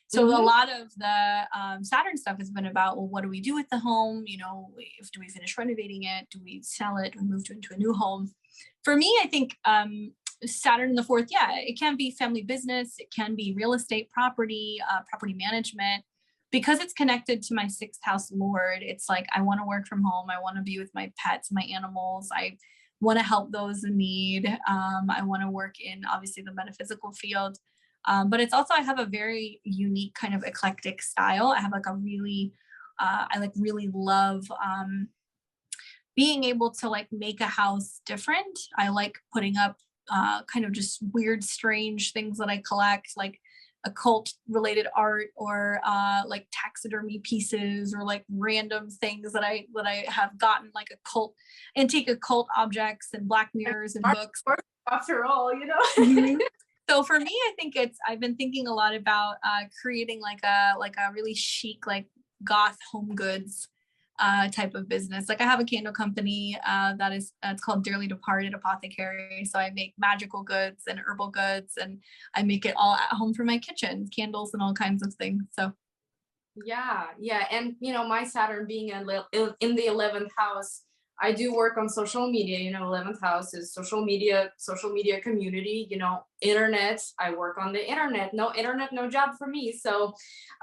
So a lot of the Saturn stuff has been about, well, what do we do with the home? Do we finish renovating it? Do we sell it? Do we move into a new home? For me, I think Saturn in the fourth, yeah, it can be family business. It can be real estate, property management. Because it's connected to my sixth house Lord, it's like, I want to work from home. I want to be with my pets, my animals. I want to help those in need. I want to work in, obviously, the metaphysical field. But it's also, I have a very unique kind of eclectic style. I have like a really, I really love being able to like make a house different. I like putting up kind of just weird, strange things that I collect, like occult related art, or like taxidermy pieces, or like random things that I have gotten, like antique occult objects and black mirrors and books. After all, Mm-hmm. So for me, I think I've been thinking a lot about creating like a really chic, like goth home goods type of business. Like I have a candle company it's called Dearly Departed Apothecary. So I make magical goods and herbal goods, and I make it all at home for my kitchen, candles and all kinds of things. So yeah. And my Saturn being in the 11th house, I do work on social media. 11th house is social media community, internet. I work on the internet. No internet, no job for me. So,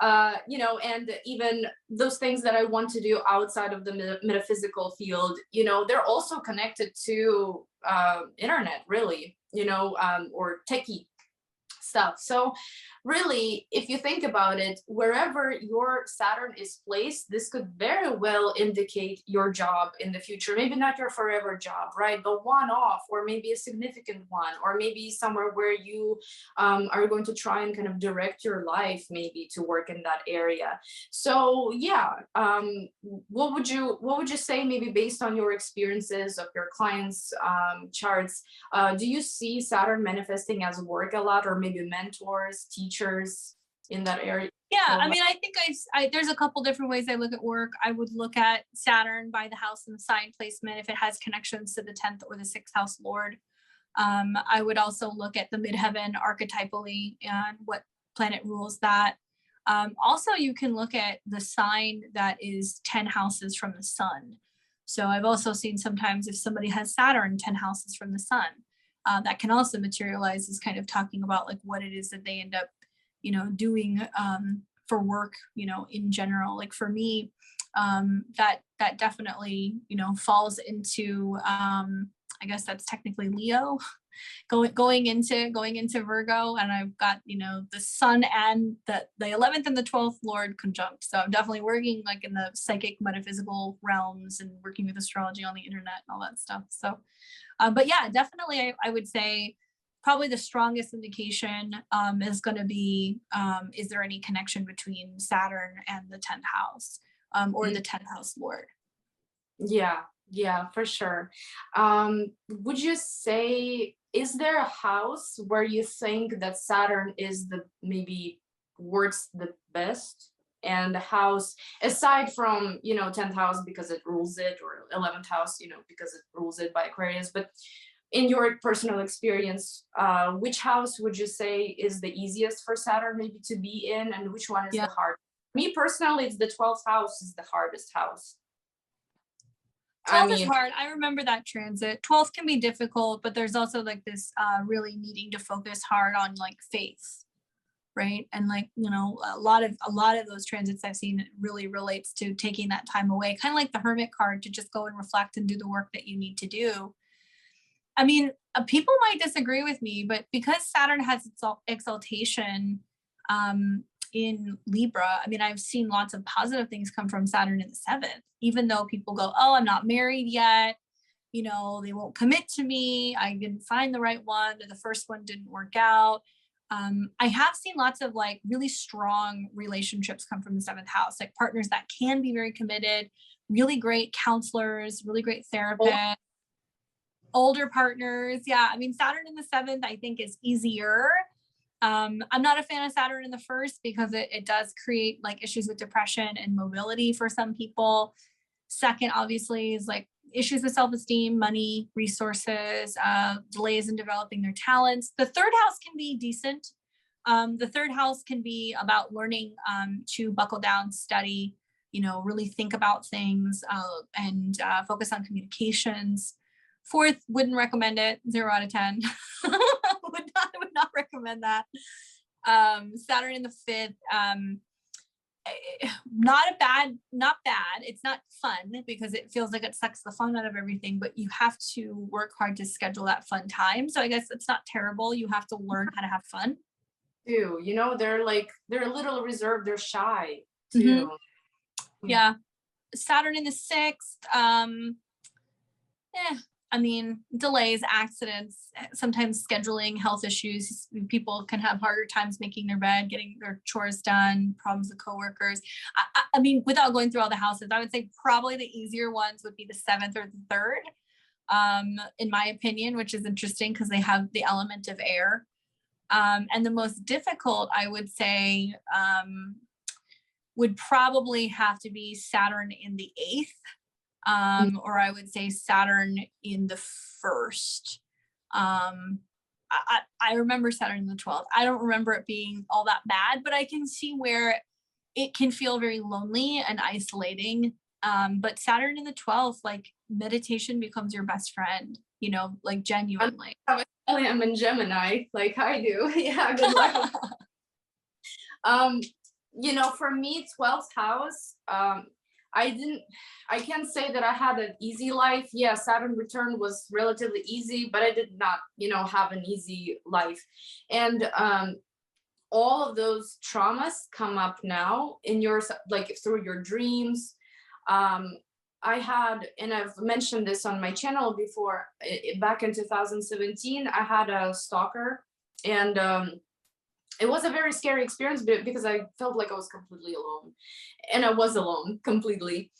and even those things that I want to do outside of the metaphysical field, they're also connected to internet, really, or techie stuff. So really, if you think about it, wherever your Saturn is placed, this could very well indicate your job in the future. Maybe not your forever job, right? But one off, or maybe a significant one, or maybe somewhere where you are going to try and kind of direct your life, maybe to work in that area. So yeah, what would you say, maybe based on your experiences of your clients' charts? Do you see Saturn manifesting as work a lot, or maybe mentors, teachers in that area? Yeah, I mean, I think there's a couple different ways I look at work. I would look at Saturn by the house and the sign placement if it has connections to the 10th or the 6th house Lord. I would also look at the midheaven archetypally and what planet rules that. Also, you can look at the sign that is 10 houses from the sun. So I've also seen sometimes if somebody has Saturn 10 houses from the sun, that can also materialize as kind of talking about like what it is that they end up, doing for work, in general. Like for me, that definitely, falls into, I guess that's technically Leo, going into Virgo, and I've got, the sun and the 11th and the 12th Lord conjunct. So I'm definitely working like in the psychic metaphysical realms and working with astrology on the internet and all that stuff. So, but yeah, definitely I would say probably the strongest indication is going to be, is there any connection between Saturn and the 10th house or the 10th house Lord? Yeah, for sure. Would you say, is there a house where you think that Saturn is maybe works the best? And the house, aside from, 10th house because it rules it, or 11th house, because it rules it by Aquarius, but in your personal experience, which house would you say is the easiest for Saturn maybe to be in, and which one is the hardest? Me personally, it's the 12th house is the hardest house. 12th is hard. I remember that transit. 12th can be difficult, but there's also like this really needing to focus hard on like faith, right? And like, a lot of those transits I've seen really relates to taking that time away, kind of like the Hermit card, to just go and reflect and do the work that you need to do. I mean, people might disagree with me, but because Saturn has its exaltation in Libra, I mean, I've seen lots of positive things come from Saturn in the 7th, even though people go, oh, I'm not married yet. They won't commit to me. I didn't find the right one, or the first one didn't work out. I have seen lots of like really strong relationships come from the seventh house, like partners that can be very committed, really great counselors, really great therapists, older partners. Yeah. I mean, Saturn in the seventh, I think is easier. I'm not a fan of Saturn in the first because it does create like issues with depression and mobility for some people. Second, obviously, is like issues with self-esteem, money, resources, delays in developing their talents. The third house can be decent. The third house can be about learning to buckle down, study, really think about things and focus on communications. Fourth, wouldn't recommend it. 0 out of 10. would not recommend that. Saturn in the fifth, not bad. It's not fun because it feels like it sucks the fun out of everything, but you have to work hard to schedule that fun time. So I guess it's not terrible. You have to learn how to have fun. Too, they're a little reserved, they're shy too. Yeah. Saturn in the sixth, I mean, delays, accidents, sometimes scheduling, health issues. People can have harder times making their bed, getting their chores done, problems with coworkers. I mean, without going through all the houses, I would say probably the easier ones would be the seventh or the third, in my opinion, which is interesting because they have the element of air. And the most difficult, I would say, would probably have to be Saturn in the eighth. Or I would say Saturn in the first. I remember Saturn in the 12th. I don't remember it being all that bad, but I can see where it can feel very lonely and isolating. But Saturn in the 12th, like meditation becomes your best friend, like genuinely. I'm in Gemini, like I do. Yeah, good luck. For me, 12th house, I can't say that I had an easy life. Yeah, Saturn return was relatively easy, but I did not, have an easy life. And all of those traumas come up now in your, like through your dreams. I had, and I've mentioned this on my channel before, back in 2017, I had a stalker, and it was a very scary experience because I felt like I was completely alone, and I was alone completely.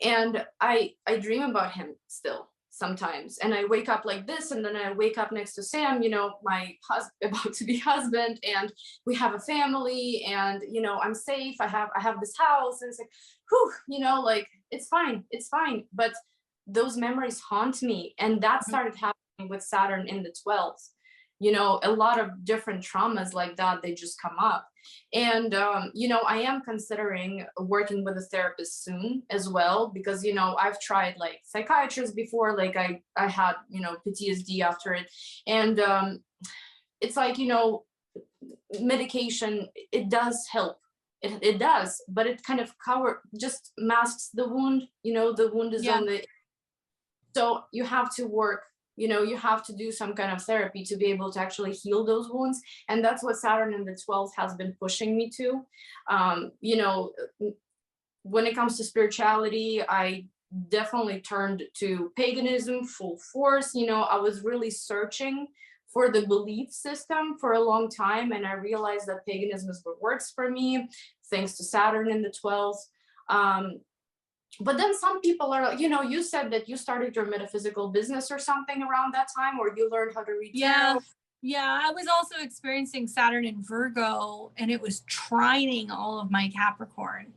And I dream about him still sometimes, and I wake up like this, and then I wake up next to Sam, my about to be husband, and we have a family, and I'm safe. I have this house, and it's like, whew, like it's fine. But those memories haunt me, and that started happening with Saturn in the 12th. A lot of different traumas like that, they just come up. And, I am considering working with a therapist soon as well, because, I've tried like psychiatrists before, like I had, PTSD after it. And it's like, medication, it does help. It does, but it kind of just masks the wound, the wound is on the, so you have to work. You have to do some kind of therapy to be able to actually heal those wounds. And that's what Saturn in the 12th has been pushing me to. When it comes to spirituality, I definitely turned to paganism full force. I was really searching for the belief system for a long time. And I realized that paganism is what works for me, thanks to Saturn in the 12th. But then some people are, you said that you started your metaphysical business or something around that time, or you learned how to read tarot. Yeah, I was also experiencing Saturn in Virgo, and it was trining all of my Capricorn.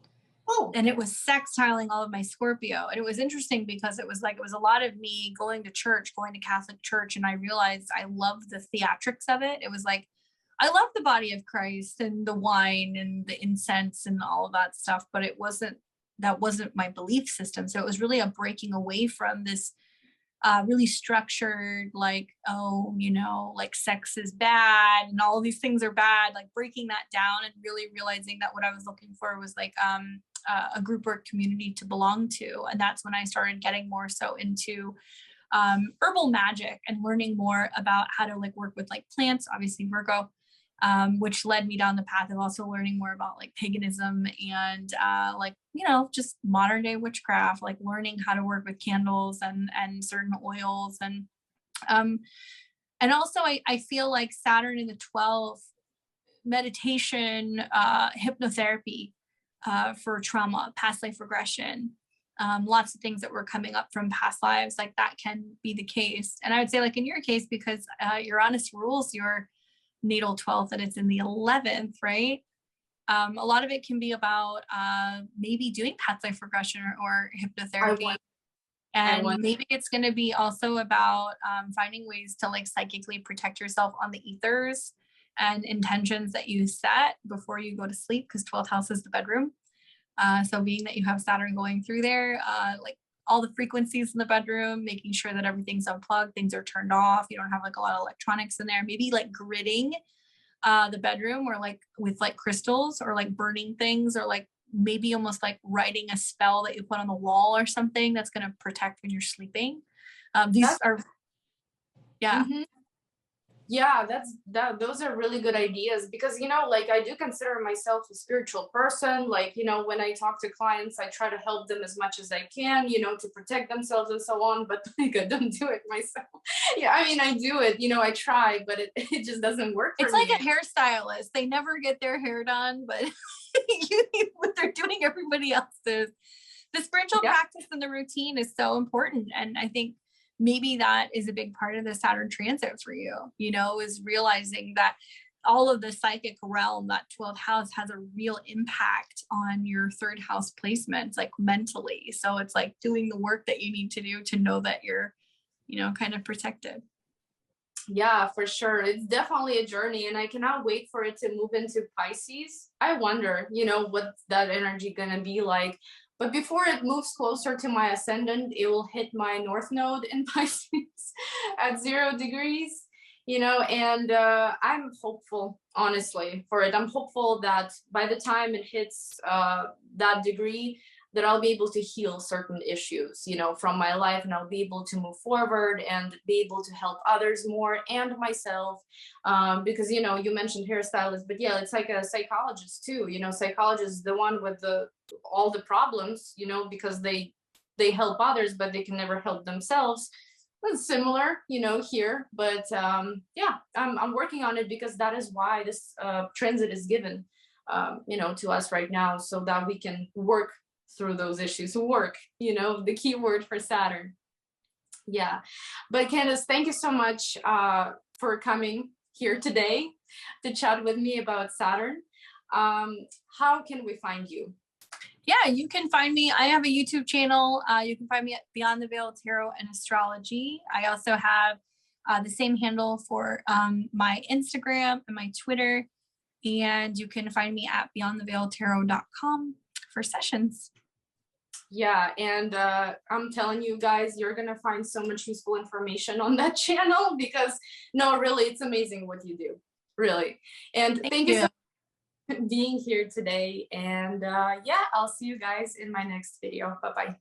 Oh. And it was sextiling all of my Scorpio. And it was interesting because it was a lot of me going to church, going to Catholic church, and I realized I loved the theatrics of it. It was like, I love the body of Christ and the wine and the incense and all of that stuff, but that wasn't my belief system. So it was really a breaking away from this really structured, like, like sex is bad and all of these things are bad, like breaking that down and really realizing that what I was looking for was like a group or community to belong to. And that's when I started getting more so into herbal magic and learning more about how to like work with like plants, obviously Virgo, which led me down the path of also learning more about like paganism and just modern day witchcraft, like learning how to work with candles and certain oils. And also I feel like Saturn in the 12th meditation, hypnotherapy for trauma, past life regression, lots of things that were coming up from past lives, like that can be the case. And I would say, like in your case, because Uranus rules your natal 12th and it's in the 11th, right? A lot of it can be about maybe doing past life regression or hypnotherapy. And maybe it's going to be also about finding ways to like psychically protect yourself on the ethers and intentions that you set before you go to sleep, because 12th house is the bedroom. So being that you have Saturn going through there, like all the frequencies in the bedroom, making sure that everything's unplugged, things are turned off, you don't have like a lot of electronics in there, maybe like gridding the bedroom, or like with like crystals, or like burning things, or like maybe almost like writing a spell that you put on the wall or something that's going to protect when you're sleeping. These are, yeah. Mm-hmm. Yeah, those are really good ideas, because, you know, like I do consider myself a spiritual person. Like, you know, when I talk to clients, I try to help them as much as I can, you know, to protect themselves and so on, but like I don't do it myself. Yeah, I mean, I do it, you know, I try, but it just doesn't work for It's me. like a hairstylist. They never get their hair done, but what they're doing, everybody else is. The spiritual practice and the routine is so important. And I think maybe that is a big part of the Saturn transit for you, you know, is realizing that all of the psychic realm, that 12th house, has a real impact on your 3rd house placements, like mentally. So it's like doing the work that you need to do to know that you're, you know, kind of protected. Yeah, for sure. It's definitely a journey, and I cannot wait for it to move into Pisces. I wonder, you know, what's that energy gonna be like. But before it moves closer to my ascendant, it will hit my North Node in Pisces at 0 degrees, you know, and I'm hopeful, honestly, for it. I'm hopeful that by the time it hits that degree, that I'll be able to heal certain issues, you know, from my life, and I'll be able to move forward and be able to help others more and myself. Because, you know, you mentioned hairstylist, but yeah, it's like a psychologist too. You know, psychologist is the one with all the problems, you know, because they help others, but they can never help themselves. It's similar, you know, here, but yeah, I'm working on it, because that is why this transit is given, you know, to us right now, so that we can work through those issues. Work, you know, the key word for Saturn. Yeah, but Candace, thank you so much for coming here today to chat with me about Saturn. How can we find you? Yeah, you can find me. I have a YouTube channel. You can find me at Beyond the Veil Tarot and Astrology. I also have the same handle for my Instagram and my Twitter. And you can find me at beyondtheveiltarot.com for sessions. Yeah, and I'm telling you guys, you're gonna find so much useful information on that channel, because no, really, it's amazing what you do, really. And thank you so much for being here today. And yeah, I'll see you guys in my next video. Bye-bye.